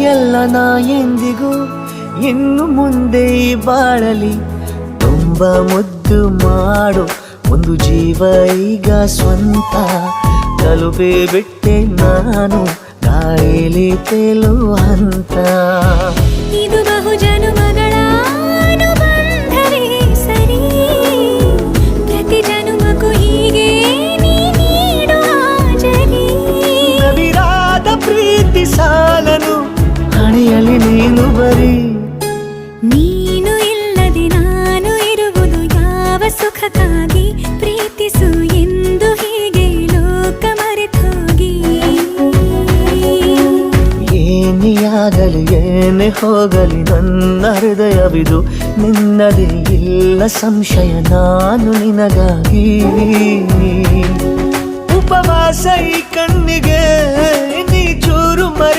ಎಲ್ಲ ನಾ ಎಂದಿಗೂ ಇನ್ನು ಮುಂದೆ ಬಾಳಲಿ ತುಂಬ ಮುದ್ದು ಮಾಡು ಒಂದು ಜೀವ ಈಗ ಸ್ವಂತ ತಲುಪೇ ಬಿಟ್ಟೆ ನಾನು ಗಾಳಿಲಿ ತೇಲುವ ಹಂತ ಇದು ಬಹು ಜನುಮಗಳ ಅನುಬಂಧವೇ ಸರಿ ಪ್ರತಿ ಜನುಮಕ್ಕೂ ಹೀಗೆ ನೀ ನೀಡುವ ಜರಿ ನವಿರಾದ ಪ್ರೀತಿ ಸಾಲನು ಹಣೆಯಲ್ಲಿ ನೀನು ಬರೀ ನೀನು ಇಲ್ಲದೆ ನಾನು ಇರುವುದು ಯಾವ ಸುಖಕ್ಕಾಗಿ ಪ್ರೀತಿಸು ಎಂದು ಹೀಗೆ ಲೋಕ ಮರೆತೋಗಿ ಏನೇ ಆಗಲಿ ಏನೇ ಹೋಗಲಿ ನನ್ನ ಹೃದಯವಿದು ನಿನ್ನದೇ ಇಲ್ಲ ಸಂಶಯ ನಾನು ನಿನಗಾಗಿ ಉಪವಾಸ ಈ ಕಣ್ಣಿಗೆ ನೀ ಚೂರು ಮರೆ